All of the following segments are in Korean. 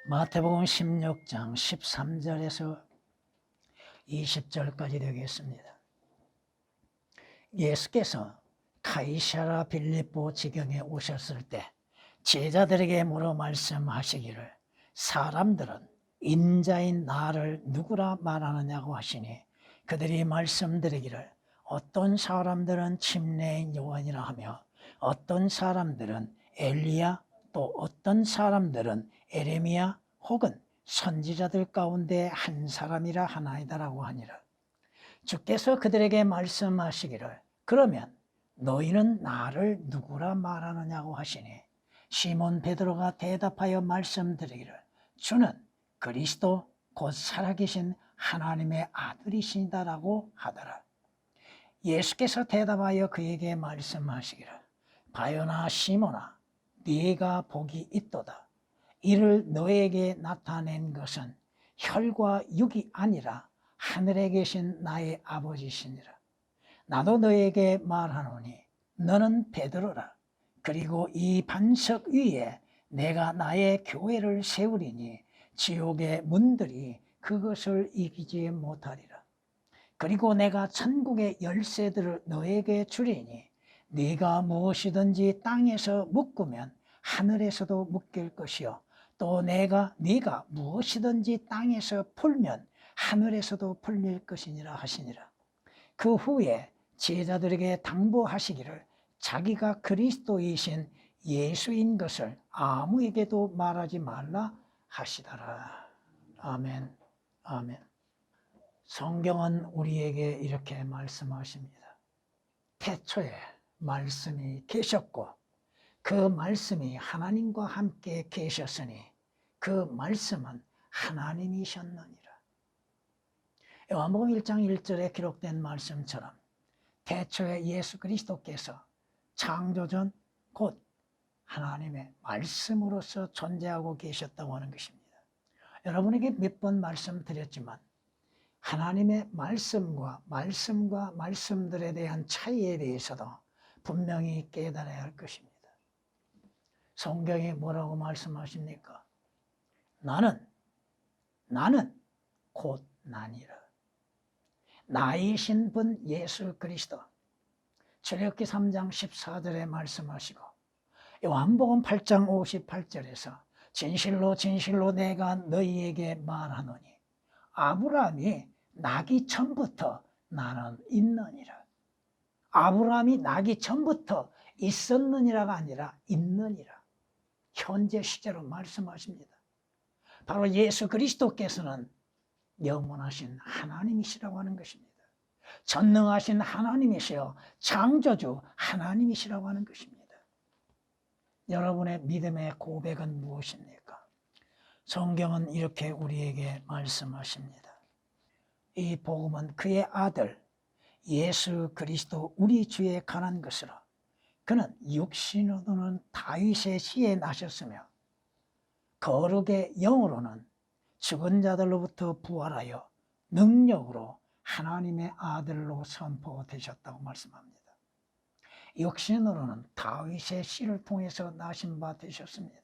마태복음 16장 13절에서 20절까지 되겠습니다. 예수께서 카이사라 빌립보 지경에 오셨을 때 제자들에게 물어 말씀하시기를 사람들은 인자인 나를 누구라 말하느냐고 하시니 그들이 말씀드리기를 어떤 사람들은 침례인 요한이라 하며 어떤 사람들은 엘리야 또 어떤 사람들은 에레미야 혹은 선지자들 가운데 한 사람이라 하나이다라고 하니라. 주께서 그들에게 말씀하시기를 그러면 너희는 나를 누구라 말하느냐고 하시니 시몬 베드로가 대답하여 말씀드리기를 주는 그리스도 곧 살아계신 하나님의 아들이시다라고 하더라. 예수께서 대답하여 그에게 말씀하시기를 바요나 시몬아 네가 복이 있도다. 이를 너에게 나타낸 것은 혈과 육이 아니라 하늘에 계신 나의 아버지시니라. 나도 너에게 말하노니 너는 베드로라. 그리고 이 반석 위에 내가 나의 교회를 세우리니 지옥의 문들이 그것을 이기지 못하리라. 그리고 내가 천국의 열쇠들을 너에게 주리니 네가 무엇이든지 땅에서 묶으면 하늘에서도 묶일 것이요 또 네가 무엇이든지 땅에서 풀면 하늘에서도 풀릴 것이니라 하시니라. 그 후에 제자들에게 당부하시기를 자기가 그리스도이신 예수인 것을 아무에게도 말하지 말라 하시더라. 아멘. 아멘. 성경은 우리에게 이렇게 말씀하십니다. 태초에 말씀이 계셨고 그 말씀이 하나님과 함께 계셨으니 그 말씀은 하나님이셨느니라. 요한복음 1장 1절에 기록된 말씀처럼 태초에 예수 그리스도께서 창조전 곧 하나님의 말씀으로서 존재하고 계셨다고 하는 것입니다. 여러분에게 몇 번 말씀드렸지만 하나님의 말씀과 말씀들에 대한 차이에 대해서도 분명히 깨달아야 할 것입니다. 성경이 뭐라고 말씀하십니까? 나는 곧 나니라. 나이신 분 예수 그리스도. 출애굽기 3장 14절에 말씀하시고 요한복음 8장 58절에서 진실로 내가 너희에게 말하노니 아브라함이 나기 전부터 나는 있느니라. 아브라함이 나기 전부터 있었느니라가 아니라 있느니라. 현재 시제로 말씀하십니다. 바로 예수 그리스도께서는 영원하신 하나님이시라고 하는 것입니다. 전능하신 하나님이시여 창조주 하나님이시라고 하는 것입니다. 여러분의 믿음의 고백은 무엇입니까? 성경은 이렇게 우리에게 말씀하십니다. 이 복음은 그의 아들 예수 그리스도 우리 주에 관한 것으로 그는 육신으로는 다윗의 씨에 나셨으며 거룩의 영으로는 죽은 자들로부터 부활하여 능력으로 하나님의 아들로 선포되셨다고 말씀합니다. 육신으로는 다윗의 씨를 통해서 나신 바 되셨습니다.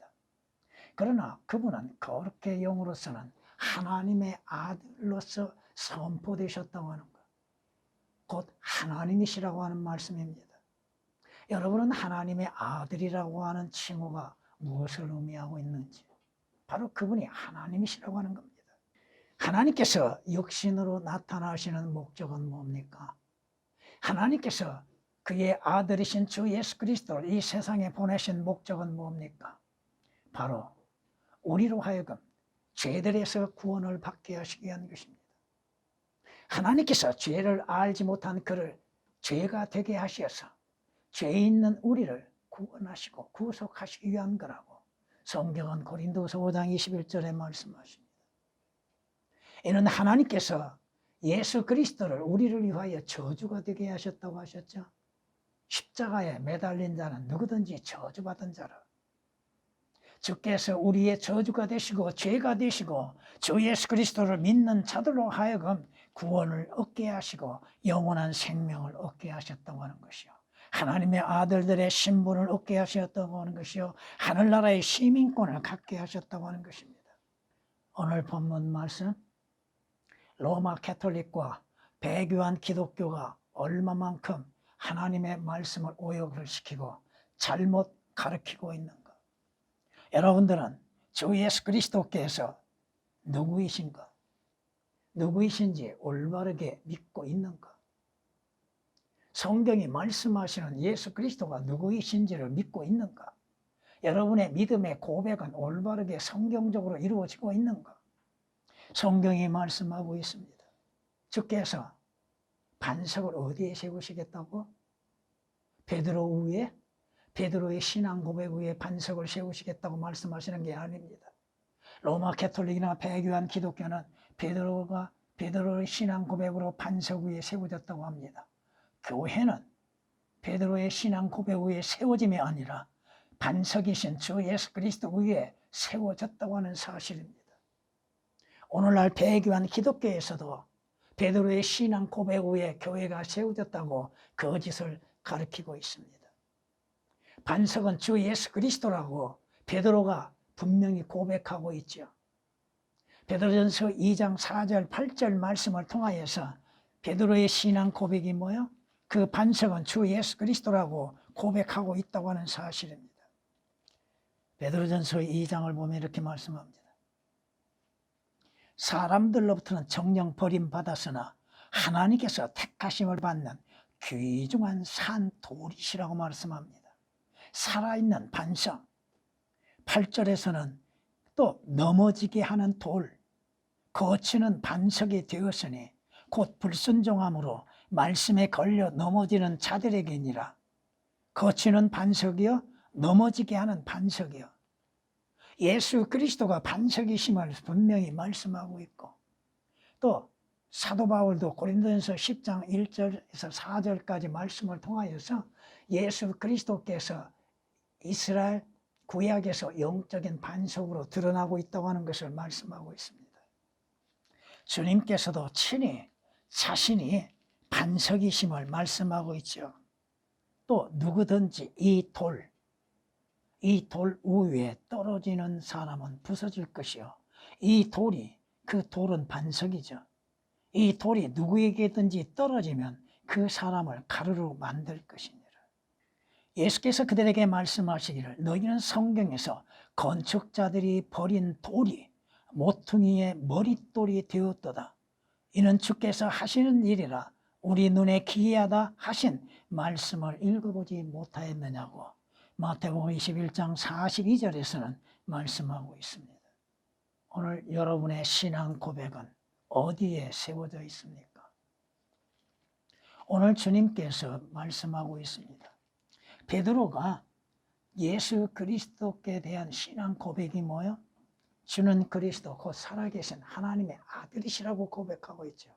그러나 그분은 거룩의 영으로서는 하나님의 아들로서 선포되셨다고 하는 것. 곧 하나님이시라고 하는 말씀입니다. 여러분은 하나님의 아들이라고 하는 칭호가 무엇을 의미하고 있는지 바로 그분이 하나님이시라고 하는 겁니다. 하나님께서 육신으로 나타나시는 목적은 뭡니까? 하나님께서 그의 아들이신 주 예수 그리스도를 이 세상에 보내신 목적은 뭡니까? 바로 우리로 하여금 죄들에서 구원을 받게 하시기 위한 것입니다. 하나님께서 죄를 알지 못한 그를 죄가 되게 하셔서 죄 있는 우리를 구원하시고 구속하시기 위한 거라고 성경은 고린도서 5장 21절에 말씀하십니다. 이는 하나님께서 예수 그리스도를 우리를 위하여 저주가 되게 하셨다고 하셨죠. 십자가에 매달린 자는 누구든지 저주받은 자라. 주께서 우리의 저주가 되시고 죄가 되시고 주 예수 그리스도를 믿는 자들로 하여금 구원을 얻게 하시고 영원한 생명을 얻게 하셨다고 하는 것이요. 하나님의 아들들의 신분을 얻게 하셨다고 하는 것이요. 하늘나라의 시민권을 갖게 하셨다고 하는 것입니다. 오늘 본문 말씀, 로마 캐톨릭과 배교한 기독교가 얼마만큼 하나님의 말씀을 오역을 시키고 잘못 가르치고 있는가. 여러분들은 주 예수 그리스도께서 누구이신가? 누구이신지 올바르게 믿고 있는가? 성경이 말씀하시는 예수 그리스도가 누구이신지를 믿고 있는가? 여러분의 믿음의 고백은 올바르게 성경적으로 이루어지고 있는가? 성경이 말씀하고 있습니다. 주께서 반석을 어디에 세우시겠다고? 베드로 위에, 베드로의 신앙 고백 위에 반석을 세우시겠다고 말씀하시는 게 아닙니다. 로마 캐톨릭이나 배교한 기독교는 베드로의 신앙 고백으로 반석 위에 세워졌다고 합니다. 교회는 베드로의 신앙 고백 위에 세워짐이 아니라 반석이신 주 예수 그리스도 위에 세워졌다고 하는 사실입니다. 오늘날 배교한 기독교에서도 베드로의 신앙 고백 위에 교회가 세워졌다고 거짓을 가르치고 있습니다. 반석은 주 예수 그리스도라고 베드로가 분명히 고백하고 있죠. 베드로전서 2장 4절 8절 말씀을 통하여서 베드로의 신앙 고백이 뭐요? 그 반석은 주 예수 그리스도라고 고백하고 있다고 하는 사실입니다. 베드로전서 2장을 보면 이렇게 말씀합니다. 사람들로부터는 정령 버림받았으나 하나님께서 택하심을 받는 귀중한 산 돌이시라고 말씀합니다. 살아있는 반석. 8절에서는 또 넘어지게 하는 돌, 거치는 반석이 되었으니 곧 불순종함으로 말씀에 걸려 넘어지는 자들에게니라. 거치는 반석이요, 넘어지게 하는 반석이요. 예수 그리스도가 반석이심을 분명히 말씀하고 있고, 또 사도 바울도 고린도전서 10장 1절에서 4절까지 말씀을 통하여서 예수 그리스도께서 이스라엘 구약에서 영적인 반석으로 드러나고 있다고 하는 것을 말씀하고 있습니다. 주님께서도 친히 자신이 반석이심을 말씀하고 있죠. 또 누구든지 이 돌 위에 떨어지는 사람은 부서질 것이요. 그 돌은 반석이죠. 이 돌이 누구에게든지 떨어지면 그 사람을 가루로 만들 것이니라. 예수께서 그들에게 말씀하시기를 너희는 성경에서 건축자들이 버린 돌이 모퉁이의 머릿돌이 되었도다. 이는 주께서 하시는 일이라 우리 눈에 기이하다 하신 말씀을 읽어보지 못하였느냐고 마태복음 21장 42절에서는 말씀하고 있습니다. 오늘 여러분의 신앙 고백은 어디에 세워져 있습니까? 오늘 주님께서 말씀하고 있습니다. 베드로가 예수 그리스도께 대한 신앙 고백이 뭐예요? 주는 그리스도 곧 살아계신 하나님의 아들이시라고 고백하고 있죠.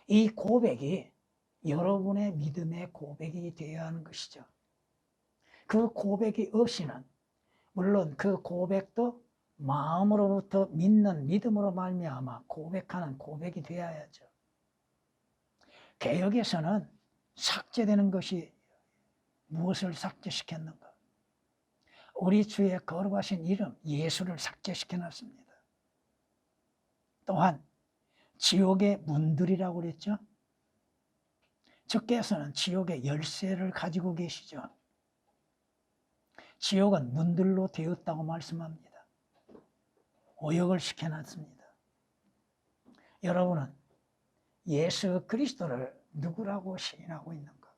이 고백이 여러분의 믿음의 고백이 되어야 하는 것이죠. 그 고백이 없이는 물론 그 고백도 마음으로부터 믿는 믿음으로 말미암아 고백하는 고백이 되어야죠. 개역에서는 삭제되는 것이 무엇을 삭제시켰는가? 우리 주의 거룩하신 이름 예수를 삭제시켜놨습니다. 또한 지옥의 문들이라고 그랬죠. 주께서는 지옥의 열쇠를 가지고 계시죠. 지옥은 문들로 되었다고 말씀합니다. 오역을 시켜놨습니다. 여러분은 예수 그리스도를 누구라고 시인하고 있는가?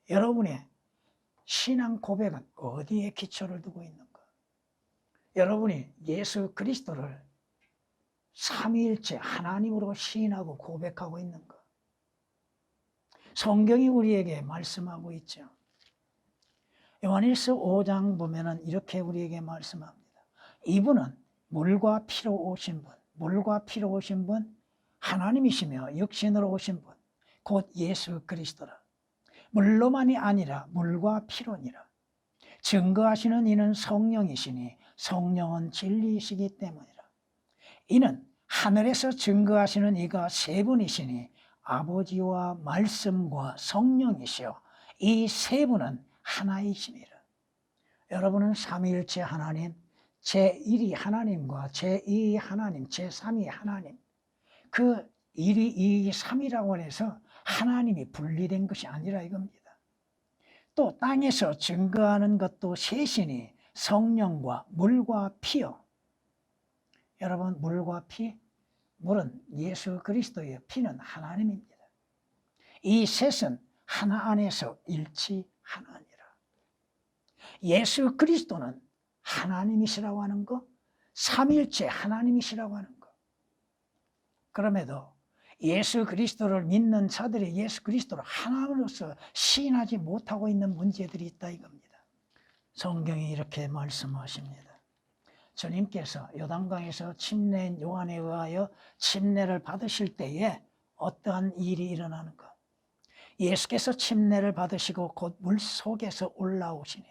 여러분의 신앙 고백은 어디에 기초를 두고 있는가? 여러분이 예수 그리스도를 삼위일체 하나님으로 시인하고 고백하고 있는가? 성경이 우리에게 말씀하고 있죠. 요한일서 5장 보면은 이렇게 우리에게 말씀합니다. 이분은 물과 피로 오신 분, 하나님이시며 육신으로 오신 분, 곧 예수 그리스도라. 물로만이 아니라 물과 피로니라. 증거하시는 이는 성령이시니 성령은 진리이시기 때문이라. 이는 하늘에서 증거하시는 이가 세 분이시니 아버지와 말씀과 성령이시요 이 세 분은 하나이시니라. 여러분은 삼위일체 하나님, 제1위 하나님과 제2위 하나님, 제3위 하나님, 그 1위, 2위, 3위라고 해서 하나님이 분리된 것이 아니라 이겁니다. 또 땅에서 증거하는 것도 셋이니 성령과 물과 피요. 여러분, 물과 피, 물은 예수 그리스도의, 피는 하나님입니다. 이 셋은 하나 안에서 일치하느니라. 예수 그리스도는 하나님이시라고 하는 거, 삼일체 하나님이시라고 하는 거. 그럼에도 예수 그리스도를 믿는 자들이 예수 그리스도를 하나님으로서 시인하지 못하고 있는 문제들이 있다 이겁니다. 성경이 이렇게 말씀하십니다. 주님께서 요단강에서 침례인 요한에 의하여 침례를 받으실 때에 어떠한 일이 일어나는가? 예수께서 침례를 받으시고 곧 물속에서 올라오시니,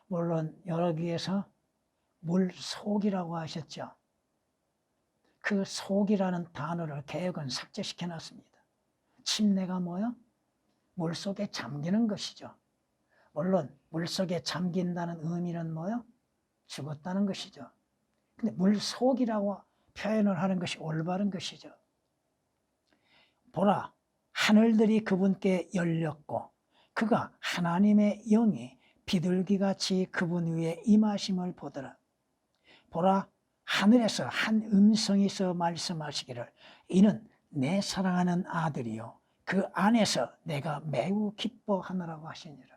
물론 여러 귀에서 물속이라고 하셨죠. 그 속이라는 단어를 개역은 삭제시켜 놨습니다. 침례가 뭐요? 물속에 잠기는 것이죠. 물론 물속에 잠긴다는 의미는 뭐요? 죽었다는 것이죠. 근데 물속이라고 표현을 하는 것이 올바른 것이죠. 보라, 하늘들이 그분께 열렸고 그가 하나님의 영이 비둘기같이 그분 위에 임하심을 보더라. 보라, 하늘에서 한 음성이서 말씀하시기를 이는 내 사랑하는 아들이요 그 안에서 내가 매우 기뻐하노라고 하시니라.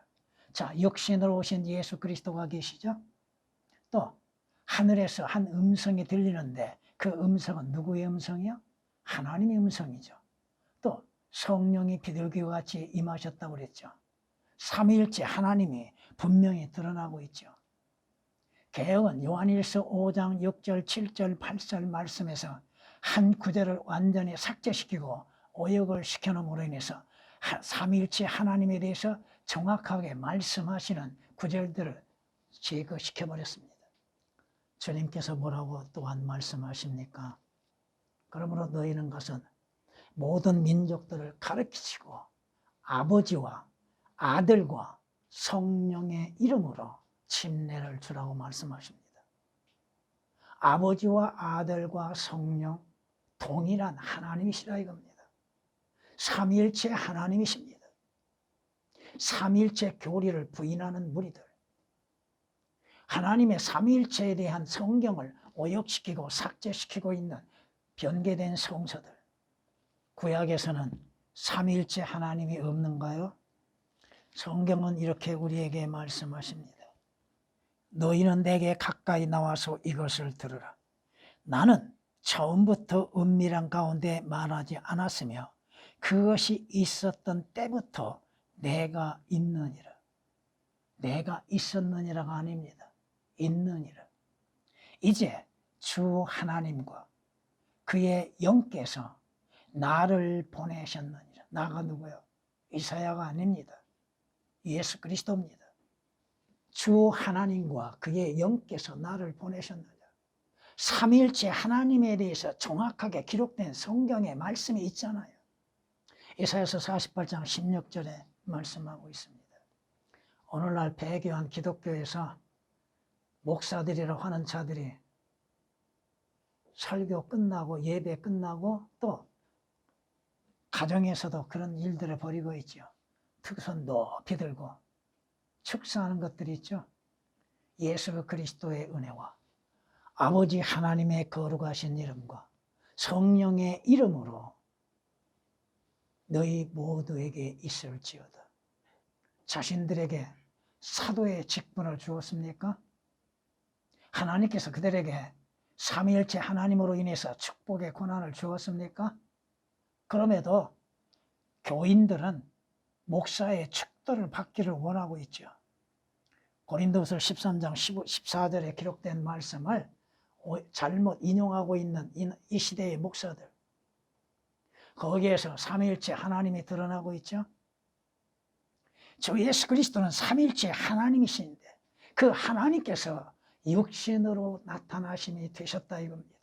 자, 육신으로 오신 예수 그리스도가 계시죠. 또 하늘에서 한 음성이 들리는데 그 음성은 누구의 음성이요? 하나님의 음성이죠. 또 성령이 비둘기와 같이 임하셨다고 그랬죠. 삼위일체 하나님이 분명히 드러나고 있죠. 개역은 요한일서 5장 6절, 7절, 8절 말씀에서 한 구절을 완전히 삭제시키고 오역을 시켜놓음으로 인해서 삼위일체 하나님에 대해서 정확하게 말씀하시는 구절들을 제거시켜버렸습니다. 주님께서 뭐라고 또한 말씀하십니까? 그러므로 너희는 것은 모든 민족들을 가르치시고 아버지와 아들과 성령의 이름으로 침례를 주라고 말씀하십니다. 아버지와 아들과 성령 동일한 하나님이시라 이겁니다. 삼위일체 하나님이십니다. 삼위일체 교리를 부인하는 무리들, 하나님의 삼위일체에 대한 성경을 오역시키고 삭제시키고 있는 변개된 성서들, 구약에서는 삼위일체 하나님이 없는가요? 성경은 이렇게 우리에게 말씀하십니다. 너희는 내게 가까이 나와서 이것을 들으라. 나는 처음부터 은밀한 가운데 말하지 않았으며 그것이 있었던 때부터 내가 있느니라. 내가 있었느니라가 아닙니다. 있느니라. 이제 주 하나님과 그의 영께서 나를 보내셨느니라. 나가 누구요? 이사야가 아닙니다. 예수 그리스도입니다. 주 하나님과 그의 영께서 나를 보내셨느니라. 삼위일체 하나님에 대해서 정확하게 기록된 성경의 말씀이 있잖아요. 이사야서 48장 16절에 말씀하고 있습니다. 오늘날 배교한 기독교에서 목사들이라고 하는 자들이 설교 끝나고 예배 끝나고 또 가정에서도 그런 일들을 벌이고 있죠. 특선 높이 들고 축사하는 것들이 있죠. 예수 그리스도의 은혜와 아버지 하나님의 거룩하신 이름과 성령의 이름으로 너희 모두에게 있을지어다. 자신들에게 사도의 직분을 주었습니까? 하나님께서 그들에게 삼위일체 하나님으로 인해서 축복의 권한을 주었습니까? 그럼에도 교인들은 목사의 축도를 받기를 원하고 있죠. 고린도후서 13장 14절에 기록된 말씀을 잘못 인용하고 있는 이 시대의 목사들, 거기에서 삼위일체 하나님이 드러나고 있죠. 저 예수 그리스도는 삼위일체 하나님이신데 그 하나님께서 육신으로 나타나심이 되셨다 이겁니다.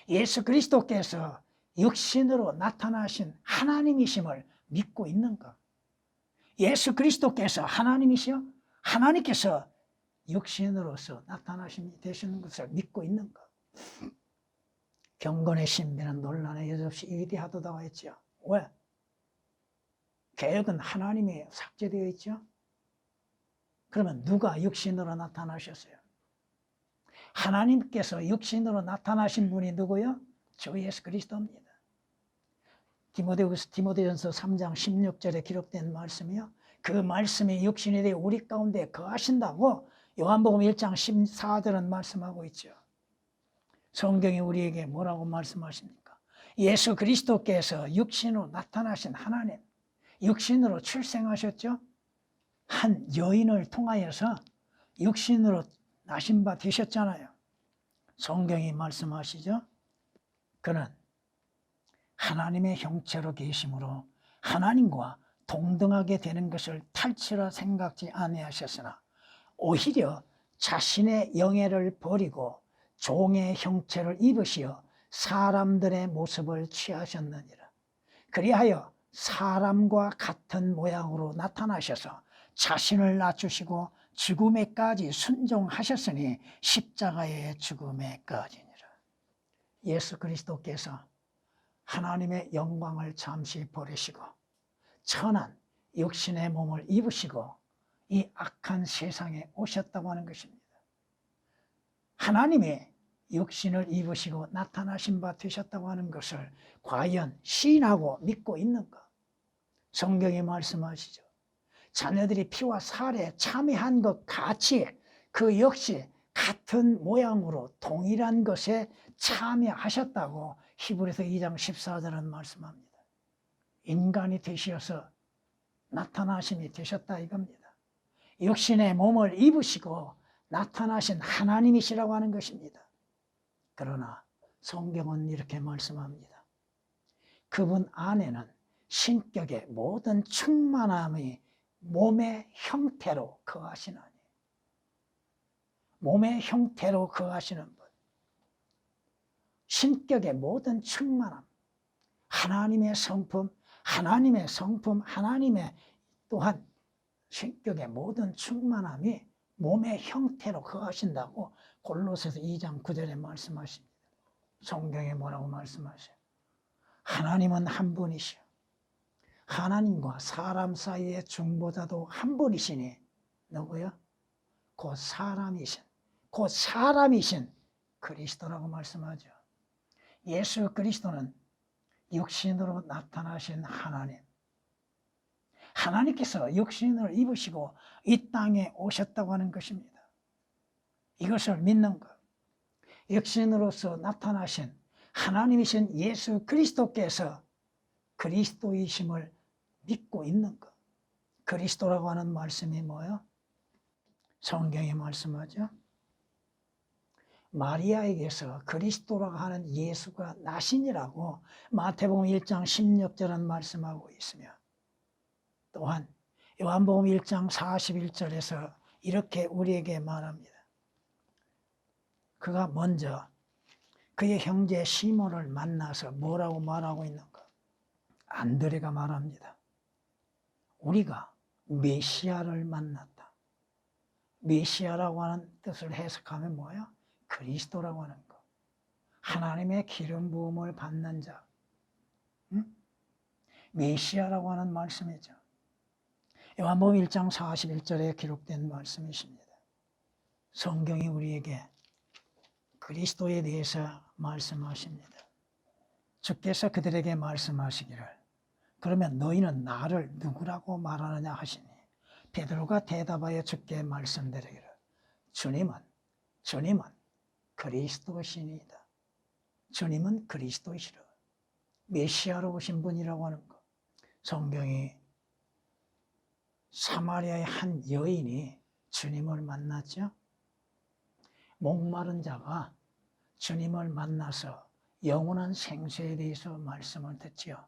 예수 그리스도께서 육신으로 나타나신 하나님이심을 믿고 있는가? 예수 그리스도께서 하나님이시여? 하나님께서 육신으로서 나타나심이 되시는 것을 믿고 있는가? 경건의 신비는 논란에 여지없이 위대하다고 했죠. 왜? 개혁은 하나님이 삭제되어 있죠. 그러면 누가 육신으로 나타나셨어요? 하나님께서 육신으로 나타나신 분이 누구요? 주 예수 그리스도입니다. 디모데전서 3장 16절에 기록된 말씀이요. 그 말씀이 육신이 되어 우리 가운데 거하신다고 요한복음 1장 14절은 말씀하고 있죠. 성경이 우리에게 뭐라고 말씀하십니까? 예수 그리스도께서 육신으로 나타나신 하나님, 육신으로 출생하셨죠? 한 여인을 통하여서 육신으로 나신 바 되셨잖아요. 성경이 말씀하시죠? 그는 하나님의 형체로 계심으로 하나님과 동등하게 되는 것을 탈취라 생각지 아니하셨으나 오히려 자신의 영예를 버리고 종의 형체를 입으시어 사람들의 모습을 취하셨느니라. 그리하여 사람과 같은 모양으로 나타나셔서 자신을 낮추시고 죽음에까지 순종하셨으니 십자가의 죽음에까지니라. 예수 그리스도께서 하나님의 영광을 잠시 버리시고 천한 육신의 몸을 입으시고 이 악한 세상에 오셨다고 하는 것입니다. 하나님이 육신을 입으시고 나타나신 바 되셨다고 하는 것을 과연 시인하고 믿고 있는가? 성경이 말씀하시죠. 자녀들이 피와 살에 참여한 것 같이 그 역시 같은 모양으로 동일한 것에 참여하셨다고 히브리서 2장 14절은 말씀합니다. 인간이 되시어서 나타나심이 되셨다 이겁니다. 육신의 몸을 입으시고 나타나신 하나님이시라고 하는 것입니다. 그러나 성경은 이렇게 말씀합니다. 그분 안에는 신격의 모든 충만함이 몸의 형태로 거하시나니. 몸의 형태로 거하시는 분. 신격의 모든 충만함, 하나님의 성품, 하나님의 또한 신격의 모든 충만함이 몸의 형태로 거하신다고 골로새서 2장 9절에 말씀하십니다. 성경에 뭐라고 말씀하셔요? 하나님은 한 분이시오. 하나님과 사람 사이의 중보자도 한 분이시니 누구요? 곧 사람이신 그리스도라고 말씀하죠. 예수 그리스도는 육신으로 나타나신 하나님. 하나님께서 육신을 입으시고 이 땅에 오셨다고 하는 것입니다. 이것을 믿는 것. 육신으로서 나타나신 하나님이신 예수 그리스도께서 그리스도이심을 믿고 있는 것. 그리스도라고 하는 말씀이 뭐예요? 성경에 말씀하죠. 마리아에게서 그리스도라고 하는 예수가 나신이라고 마태복음 1장 16절은 말씀하고 있으며 또한 요한복음 1장 41절에서 이렇게 우리에게 말합니다. 그가 먼저 그의 형제 시몬을 만나서 뭐라고 말하고 있는가? 안드레가 말합니다. 우리가 메시아를 만났다. 메시아라고 하는 뜻을 해석하면 뭐예요? 그리스도라고 하는 거. 하나님의 기름 부음을 받는 자. 메시아라고 하는 말씀이죠. 요한복음 1장 41절에 기록된 말씀이십니다. 성경이 우리에게 그리스도에 대해서 말씀하십니다. 주께서 그들에게 말씀하시기를 그러면 너희는 나를 누구라고 말하느냐 하시니 베드로가 대답하여 주께 말씀드리기를 주님은 그리스도시니이다. 주님은 그리스도이시라. 메시아로 오신 분이라고 하는 것. 성경이 사마리아의 한 여인이 주님을 만났죠. 목마른 자가 주님을 만나서 영원한 생수에 대해서 말씀을 듣지요.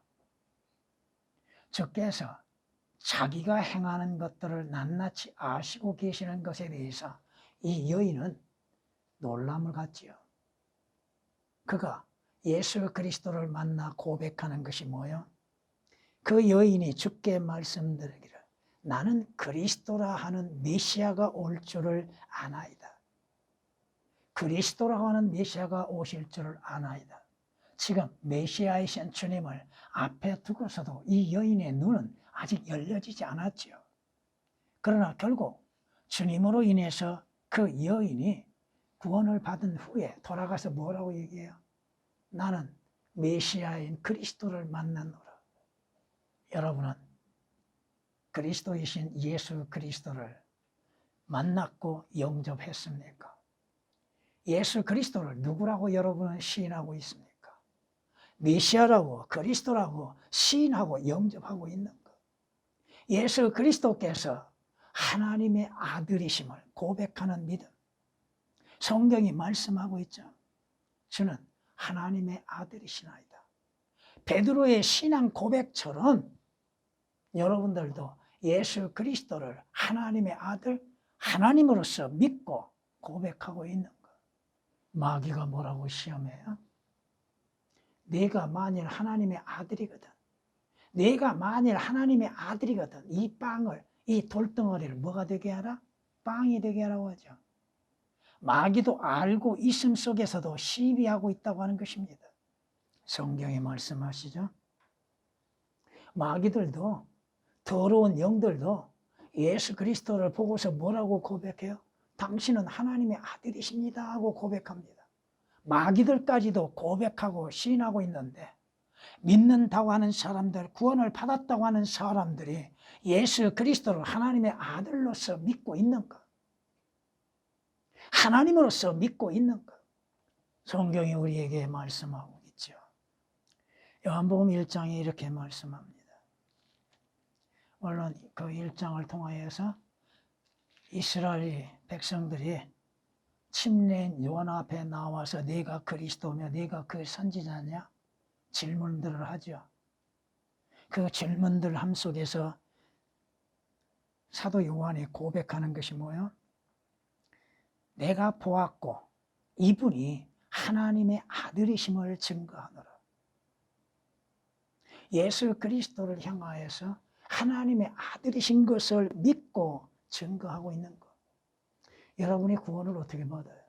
주께서 자기가 행하는 것들을 낱낱이 아시고 계시는 것에 대해서 이 여인은 놀람을 갖지요. 그가 예수 그리스도를 만나 고백하는 것이 뭐예요? 그 여인이 주께 말씀드리기를 나는 그리스도라 하는 메시아가 올 줄을 아나이다. 그리스도라고 하는 메시아가 오실 줄을 아나이다. 지금 메시아이신 주님을 앞에 두고서도 이 여인의 눈은 아직 열려지지 않았지요. 그러나 결국 주님으로 인해서 그 여인이 구원을 받은 후에 돌아가서 뭐라고 얘기해요? 나는 메시아인 그리스도를 만났노라. 여러분은 그리스도이신 예수 그리스도를 만났고 영접했습니까? 예수 그리스도를 누구라고 여러분은 시인하고 있습니까? 메시아라고 그리스도라고 시인하고 영접하고 있는가? 예수 그리스도께서 하나님의 아들이심을 고백하는 믿음. 성경이 말씀하고 있죠. 주는 하나님의 아들이시나이다. 베드로의 신앙 고백처럼 여러분들도 예수 그리스도를 하나님의 아들, 하나님으로서 믿고 고백하고 있는 것. 마귀가 뭐라고 시험해요? 내가 만일 하나님의 아들이거든, 내가 만일 하나님의 아들이거든, 이 빵을, 이 돌덩어리를 뭐가 되게 하라? 빵이 되게 하라고 하죠. 마귀도 알고 있음 속에서도 시비하고 있다고 하는 것입니다. 성경에 말씀하시죠. 마귀들도, 더러운 영들도 예수 그리스도를 보고서 뭐라고 고백해요? 당신은 하나님의 아들이십니다 하고 고백합니다. 마귀들까지도 고백하고 시인하고 있는데, 믿는다고 하는 사람들, 구원을 받았다고 하는 사람들이 예수 그리스도를 하나님의 아들로서 믿고 있는가? 하나님으로서 믿고 있는가? 성경이 우리에게 말씀하고 있죠. 요한복음 1장에 이렇게 말씀합니다. 물론 그 1장을 통하여서 이스라엘 백성들이 침례인 요한 앞에 나와서 네가 그리스도며 네가 그 선지자냐? 질문들을 하죠. 그 질문들 함 속에서 사도 요한이 고백하는 것이 뭐예요? 내가 보았고 이분이 하나님의 아들이심을 증거하노라. 예수 그리스도를 향하여서 하나님의 아들이신 것을 믿고 증거하고 있는 것. 여러분의 구원을 어떻게 받아요?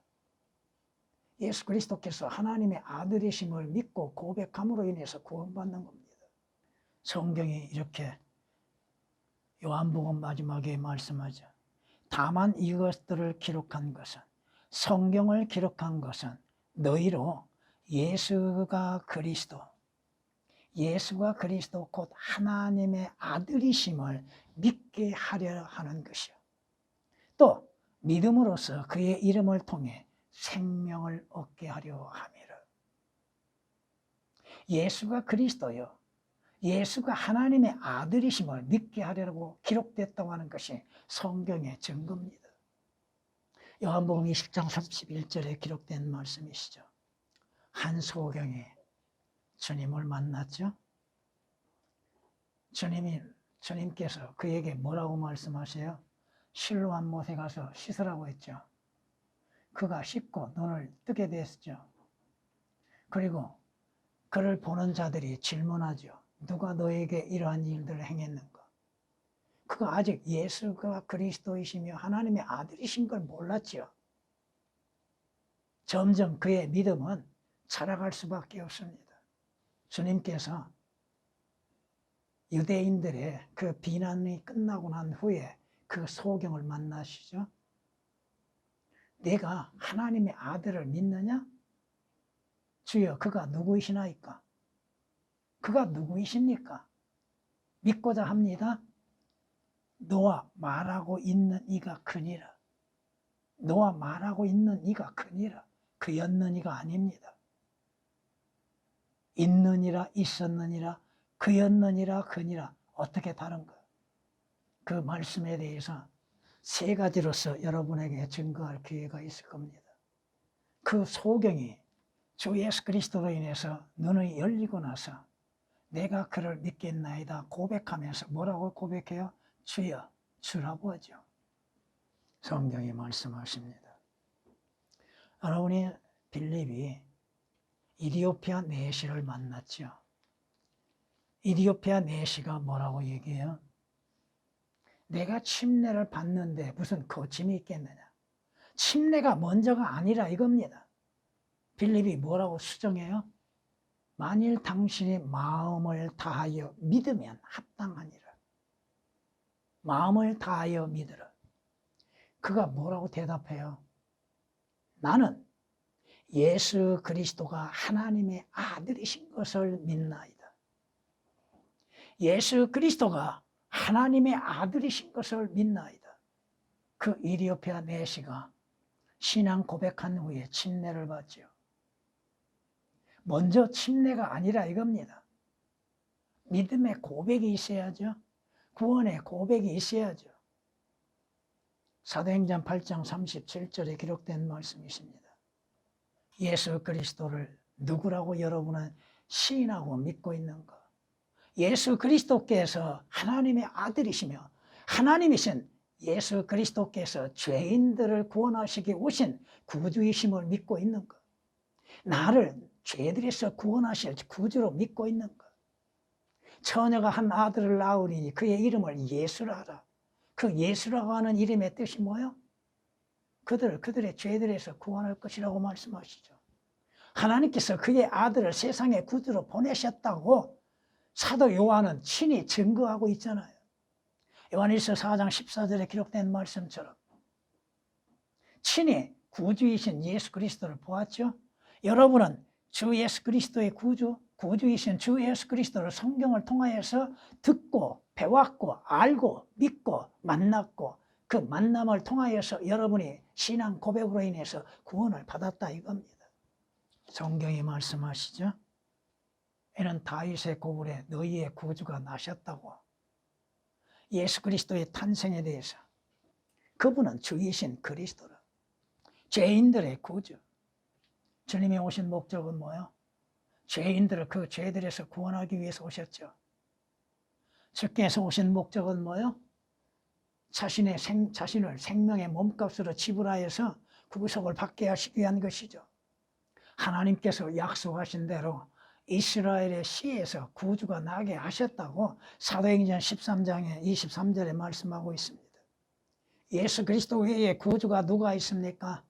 예수 그리스도께서 하나님의 아들이심을 믿고 고백함으로 인해서 구원받는 겁니다. 성경이 이렇게 요한복음 마지막에 말씀하죠. 다만 이것들을 기록한 것은, 성경을 기록한 것은 너희로 예수가 그리스도 곧 하나님의 아들이심을 믿게 하려 하는 것이요. 또 믿음으로써 그의 이름을 통해 생명을 얻게 하려 함이라. 예수가 그리스도요, 예수가 하나님의 아들이심을 믿게 하려고 기록됐다고 하는 것이 성경의 증거입니다. 요한복음 20장 31절에 기록된 말씀이시죠. 한 소경이 주님을 만났죠. 주님께서 그에게 뭐라고 말씀하세요? 실로암 못에 가서 씻으라고 했죠. 그가 씻고 눈을 뜨게 됐죠. 그리고 그를 보는 자들이 질문하죠. 누가 너에게 이러한 일들을 행했는가? 그가 아직 예수가 그리스도이시며 하나님의 아들이신 걸 몰랐죠. 점점 그의 믿음은 자라갈 수밖에 없습니다. 주님께서 유대인들의 그 비난이 끝나고 난 후에 그 소경을 만나시죠. 내가 하나님의 아들을 믿느냐? 주여, 그가 누구이시나이까? 그가 누구이십니까? 믿고자 합니다. 너와 말하고 있는 이가 크니라. 너와 말하고 있는 이가 크니라. 그였느니가 아닙니다. 있느니라, 있었느니라, 그였느니라, 그니라. 어떻게 다른가? 그 말씀에 대해서 세 가지로서 여러분에게 증거할 기회가 있을 겁니다. 그 소경이 주 예수 그리스도로 인해서 눈이 열리고 나서 내가 그를 믿겠나이다 고백하면서 뭐라고 고백해요? 주여, 주라고 하죠. 성경이 말씀하십니다. 여러분이 빌립이 이디오피아 내시를 만났죠. 이디오피아 내시가 뭐라고 얘기해요? 내가 침례를 받는데 무슨 거침이 있겠느냐. 침례가 먼저가 아니라 이겁니다. 빌립이 뭐라고 수정해요? 만일 당신이 마음을 다하여 믿으면 합당하니라. 마음을 다하여 믿으라. 그가 뭐라고 대답해요? 나는 예수 그리스도가 하나님의 아들이신 것을 믿나이다. 예수 그리스도가 하나님의 아들이신 것을 믿나이다. 그 이리오피아 내시가 신앙 고백한 후에 침례를 받죠. 먼저 침례가 아니라 이겁니다. 믿음의 고백이 있어야죠. 구원의 고백이 있어야죠. 사도행전 8장 37절에 기록된 말씀이십니다. 예수 그리스도를 누구라고 여러분은 시인하고 믿고 있는가? 예수 그리스도께서 하나님의 아들이시며 하나님이신 예수 그리스도께서 죄인들을 구원하시기 오신 구주이심을 믿고 있는가? 나를 죄들에서 구원하실 구주로 믿고 있는가? 처녀가 한 아들을 낳으니 그의 이름을 예수라 하라. 그 예수라고 하는 이름의 뜻이 뭐예요? 그들의 죄들에서 구원할 것이라고 말씀하시죠. 하나님께서 그의 아들을 세상의 구주로 보내셨다고 사도 요한은 친히 증거하고 있잖아요. 요한일서 4장 14절에 기록된 말씀처럼 친히 구주이신 예수 그리스도를 보았죠. 여러분은 주 예수 그리스도의 구주이신 주 예수 그리스도를 성경을 통하여서 듣고 배웠고 알고 믿고 만났고 그 만남을 통하여서 여러분이 신앙 고백으로 인해서 구원을 받았다 이겁니다. 성경이 말씀하시죠. 이는 다윗의 고을에 너희의 구주가 나셨다고. 예수 그리스도의 탄생에 대해서 그분은 주이신 그리스도라. 죄인들의 구주. 주님이 오신 목적은 뭐예요? 죄인들을 그 죄들에서 구원하기 위해서 오셨죠. 주께서 오신 목적은 뭐예요? 자신을 생명의 몸값으로 지불하여서 구속을 받게 하시기 위한 것이죠. 하나님께서 약속하신 대로 이스라엘의 씨에서 구주가 나게 하셨다고 사도행전 13장에 23절에 말씀하고 있습니다. 예수 그리스도 외에 구주가 누가 있습니까?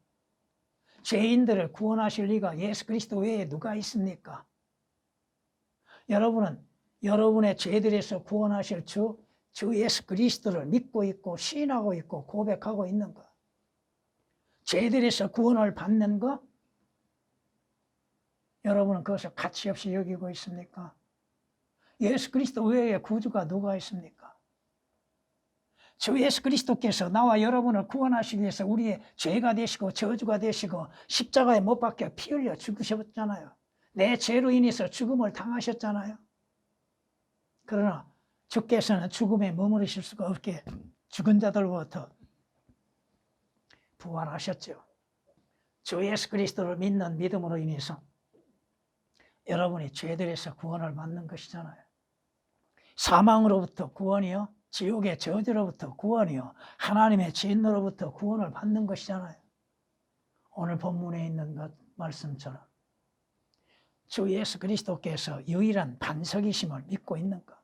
죄인들을 구원하실 리가 예수 그리스도 외에 누가 있습니까? 여러분은 여러분의 죄들에서 구원하실 주 예수 그리스도를 믿고 있고 시인하고 있고 고백하고 있는가? 죄들에서 구원을 받는 거? 여러분은 그것을 가치없이 여기고 있습니까? 예수 그리스도 외에 구주가 누가 있습니까? 주 예수 그리스도께서 나와 여러분을 구원하시기 위해서 우리의 죄가 되시고 저주가 되시고 십자가에 못 박혀 피 흘려 죽으셨잖아요. 내 죄로 인해서 죽음을 당하셨잖아요. 그러나 주께서는 죽음에 머무르실 수가 없게 죽은 자들로부터 부활하셨죠. 주 예수 그리스도를 믿는 믿음으로 인해서 여러분이 죄들에서 구원을 받는 것이잖아요. 사망으로부터 구원이요, 지옥의 저주로부터 구원이요, 하나님의 진노로부터 구원을 받는 것이잖아요. 오늘 본문에 있는 것 말씀처럼 주 예수 그리스도께서 유일한 반석이심을 믿고 있는가?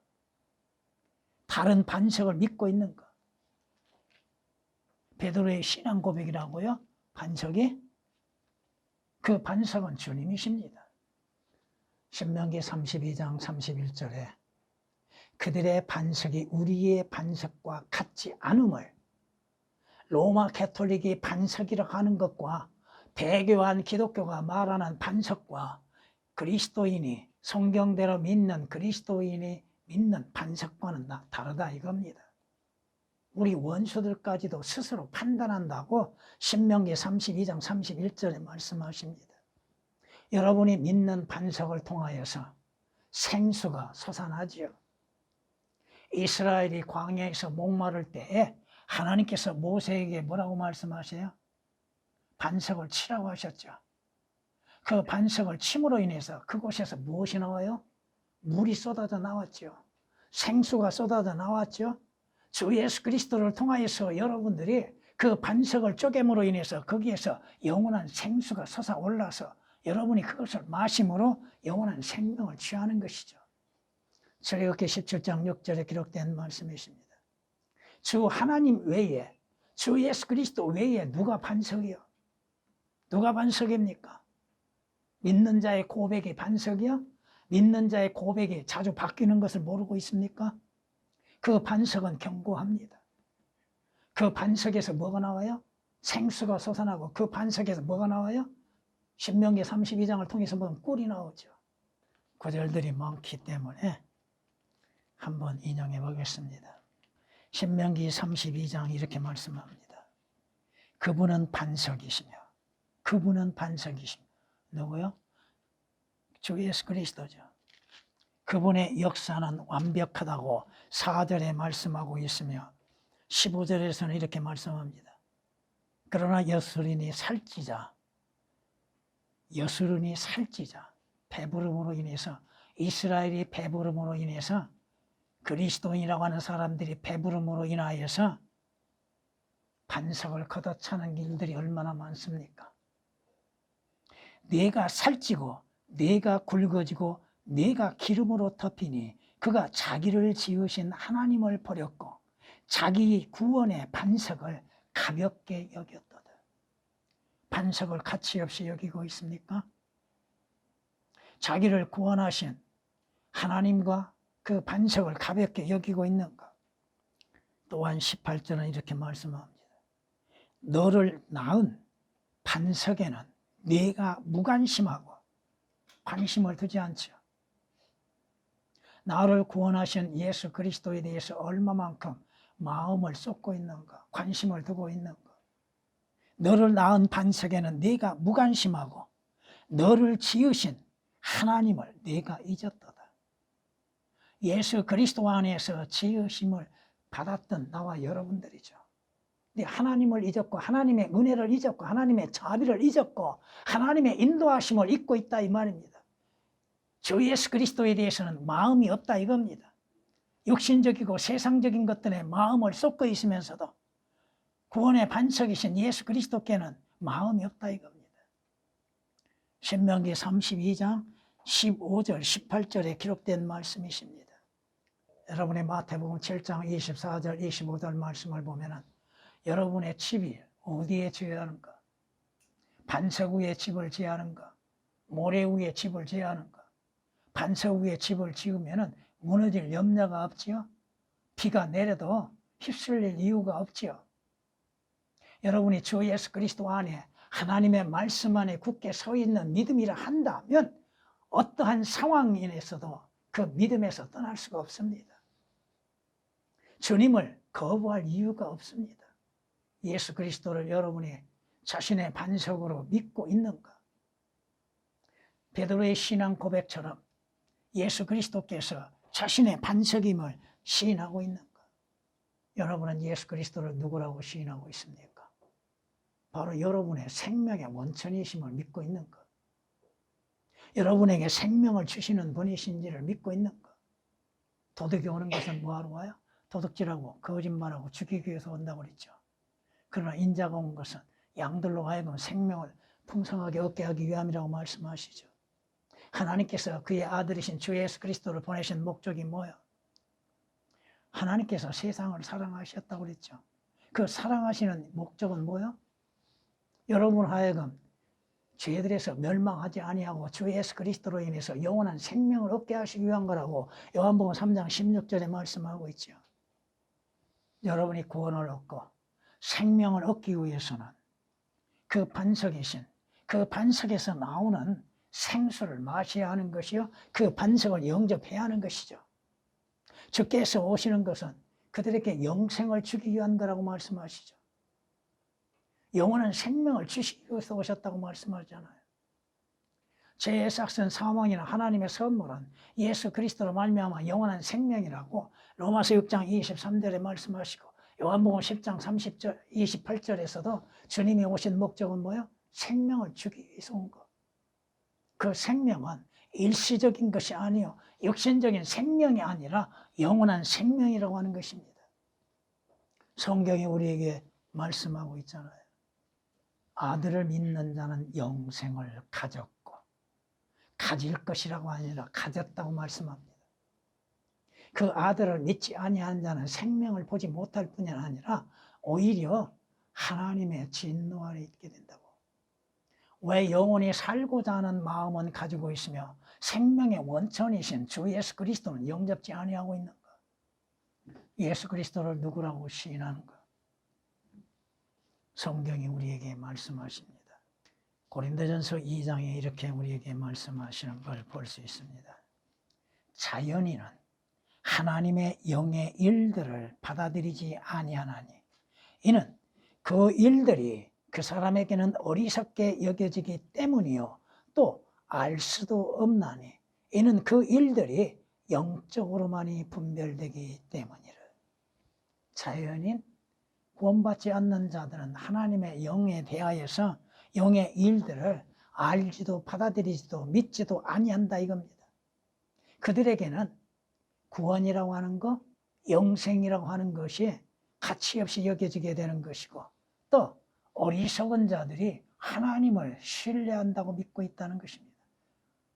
다른 반석을 믿고 있는가? 베드로의 신앙 고백이라고요? 반석이? 그 반석은 주님이십니다. 신명기 32장 31절에 그들의 반석이 우리의 반석과 같지 않음을 로마 가톨릭이 반석이라고 하는 것과 배교한 기독교가 말하는 반석과 그리스도인이 성경대로 믿는 그리스도인이 믿는 반석과는 다르다 이겁니다. 우리 원수들까지도 스스로 판단한다고 신명기 32장 31절에 말씀하십니다. 여러분이 믿는 반석을 통하여서 생수가 솟아나지요. 이스라엘이 광야에서 목마를 때에 하나님께서 모세에게 뭐라고 말씀하세요? 반석을 치라고 하셨죠. 그 반석을 침으로 인해서 그곳에서 무엇이 나와요? 물이 쏟아져 나왔죠. 생수가 쏟아져 나왔죠. 주 예수 그리스도를 통하여서 여러분들이 그 반석을 쪼갰으로 인해서 거기에서 영원한 생수가 솟아올라서 여러분이 그것을 마심으로 영원한 생명을 취하는 것이죠. 출애굽기 17장 6절에 기록된 말씀이십니다. 주 하나님 외에, 주 예수 그리스도 외에 누가 반석이요? 누가 반석입니까? 믿는 자의 고백이 반석이요? 믿는 자의 고백이 자주 바뀌는 것을 모르고 있습니까? 그 반석은 견고합니다. 그 반석에서 뭐가 나와요? 생수가 솟아나고 그 반석에서 뭐가 나와요? 신명기 32장을 통해서 보면 꿀이 나오죠. 구절들이 많기 때문에 한번 인용해 보겠습니다. 신명기 32장 이렇게 말씀합니다. 그분은 반석이시며 그분은 반석이시며 누구요? 주 예수 그리스도죠. 그분의 역사는 완벽하다고 4절에 말씀하고 있으며 15절에서는 이렇게 말씀합니다. 그러나 여수른이 살찌자 배부름으로 인해서 이스라엘이 배부름으로 인해서 그리스도인이라고 하는 사람들이 배부름으로 인하여서 반석을 걷어차는 일들이 얼마나 많습니까? 뇌가 살찌고 뇌가 굵어지고 뇌가 기름으로 덮이니 그가 자기를 지으신 하나님을 버렸고 자기 구원의 반석을 가볍게 여겼도다. 반석을 가치없이 여기고 있습니까? 자기를 구원하신 하나님과 그 반석을 가볍게 여기고 있는가? 또한 18절은 이렇게 말씀합니다. 너를 낳은 반석에는 네가 무관심하고 관심을 두지 않죠. 나를 구원하신 예수 그리스도에 대해서 얼마만큼 마음을 쏟고 있는가, 관심을 두고 있는가. 너를 낳은 반석에는 네가 무관심하고 너를 지으신 하나님을 네가 잊었도다. 예수 그리스도 안에서 지으심을 받았던 나와 여러분들이죠. 하나님을 잊었고 하나님의 은혜를 잊었고 하나님의 자비를 잊었고 하나님의 인도하심을 잊고 있다 이 말입니다. 주 예수 그리스도에 대해서는 마음이 없다 이겁니다. 육신적이고 세상적인 것들에 마음을 쏟고 있으면서도 구원의 반석이신 예수 그리스도께는 마음이 없다 이겁니다. 신명기 32장 15절 18절에 기록된 말씀이십니다. 여러분의 마태복음 7장 24절 25절 말씀을 보면은 여러분의 집이 어디에 지어야 하는가? 반석 위에 집을 지어야 하는가? 모래 위에 집을 지어야 하는가? 반석 위에 집을 지으면은 무너질 염려가 없지요. 비가 내려도 휩쓸릴 이유가 없지요. 여러분이 주 예수 그리스도 안에 하나님의 말씀 안에 굳게 서 있는 믿음이라 한다면 어떠한 상황인에서도 그 믿음에서 떠날 수가 없습니다. 주님을 거부할 이유가 없습니다. 예수 그리스도를 여러분이 자신의 반석으로 믿고 있는가? 베드로의 신앙 고백처럼 예수 그리스도께서 자신의 반석임을 시인하고 있는가? 여러분은 예수 그리스도를 누구라고 시인하고 있습니까? 바로 여러분의 생명의 원천이심을 믿고 있는가? 여러분에게 생명을 주시는 분이신지를 믿고 있는가? 도둑이 오는 것은 뭐하러 와요? 도둑질하고 거짓말하고 죽이기 위해서 온다고 그랬죠. 그러나 인자가 온 것은 양들로 하여금 생명을 풍성하게 얻게 하기 위함이라고 말씀하시죠. 하나님께서 그의 아들이신 주 예수 그리스도를 보내신 목적이 뭐예요? 하나님께서 세상을 사랑하셨다고 그랬죠. 그 사랑하시는 목적은 뭐예요? 여러분 하여금 죄들에서 멸망하지 아니하고 주 예수 그리스도로 인해서 영원한 생명을 얻게 하시기 위한 거라고 요한복음 3장 16절에 말씀하고 있죠. 여러분이 구원을 얻고 생명을 얻기 위해서는 그 반석이신 그 반석에서 나오는 생수를 마셔야 하는 것이요 그 반석을 영접해야 하는 것이죠. 주께서 오시는 것은 그들에게 영생을 주기 위한 거라고 말씀하시죠. 영원한 생명을 주시기 위해서 오셨다고 말씀하잖아요. 죄의 삭은 사망이나 하나님의 선물은 예수 그리스도로 말미암아 영원한 생명이라고 로마서 6장 23절에 말씀하시고 요한복음 10장 30절 28절에서도 주님이 오신 목적은 뭐예요? 생명을 주기 위해서 온 것. 그 생명은 일시적인 것이 아니요 육신적인 생명이 아니라 영원한 생명이라고 하는 것입니다. 성경이 우리에게 말씀하고 있잖아요. 아들을 믿는 자는 영생을 가졌고 가질 것이라고 아니라 가졌다고 말씀합니다. 그 아들을 믿지 아니하는 자는 생명을 보지 못할 뿐이 아니라 오히려 하나님의 진노 아래 있게 된다고. 왜 영원히 살고자 하는 마음은 가지고 있으며 생명의 원천이신 주 예수 그리스도는 영접지 아니하고 있는가? 예수 그리스도를 누구라고 시인하는가? 성경이 우리에게 말씀하십니다. 고린도전서 2장에 이렇게 우리에게 말씀하시는 걸 볼 수 있습니다. 자연인은 하나님의 영의 일들을 받아들이지 아니하나니 이는 그 일들이 그 사람에게는 어리석게 여겨지기 때문이요 또 알 수도 없나니 이는 그 일들이 영적으로만이 분별되기 때문이라. 자연인 구원받지 않는 자들은 하나님의 영에 대하여서 영의 일들을 알지도 받아들이지도 믿지도 아니한다 이겁니다. 그들에게는 구원이라고 하는 것, 영생이라고 하는 것이 가치없이 여겨지게 되는 것이고 또 어리석은 자들이 하나님을 신뢰한다고 믿고 있다는 것입니다.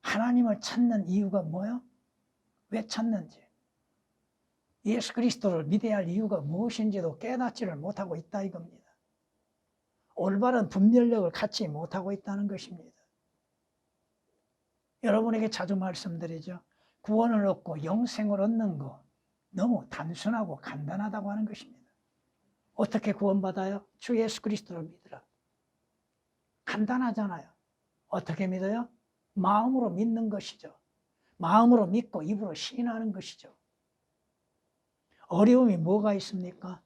하나님을 찾는 이유가 뭐예요? 왜 찾는지, 예수 그리스도를 믿어야 할 이유가 무엇인지도 깨닫지를 못하고 있다 이겁니다. 올바른 분별력을 갖지 못하고 있다는 것입니다. 여러분에게 자주 말씀드리죠. 구원을 얻고 영생을 얻는 거 너무 단순하고 간단하다고 하는 것입니다. 어떻게 구원받아요? 주 예수 그리스도를 믿으라. 간단하잖아요. 어떻게 믿어요? 마음으로 믿는 것이죠. 마음으로 믿고 입으로 시인하는 것이죠. 어려움이 뭐가 있습니까?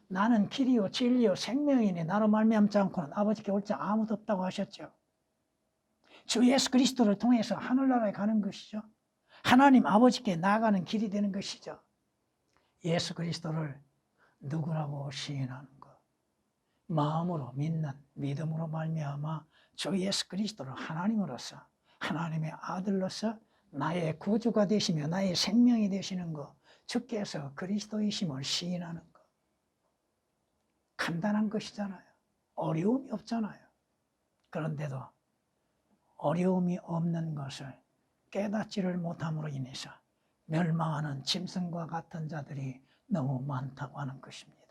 나는 길이요 진리요 생명이니 나로 말미암지 않고는 아버지께 올 자 아무도 없다고 하셨죠. 주 예수 그리스도를 통해서 하늘나라에 가는 것이죠. 하나님 아버지께 나아가는 길이 되는 것이죠. 예수 그리스도를 누구라고 시인하는 것, 마음으로 믿는 믿음으로 말미암아 주 예수 그리스도를 하나님으로서 하나님의 아들로서 나의 구주가 되시며 나의 생명이 되시는 것, 주께서 그리스도이심을 시인하는 것. 간단한 것이잖아요. 어려움이 없잖아요. 그런데도 어려움이 없는 것을 깨닫지를 못함으로 인해서 멸망하는 짐승과 같은 자들이 너무 많다고 하는 것입니다.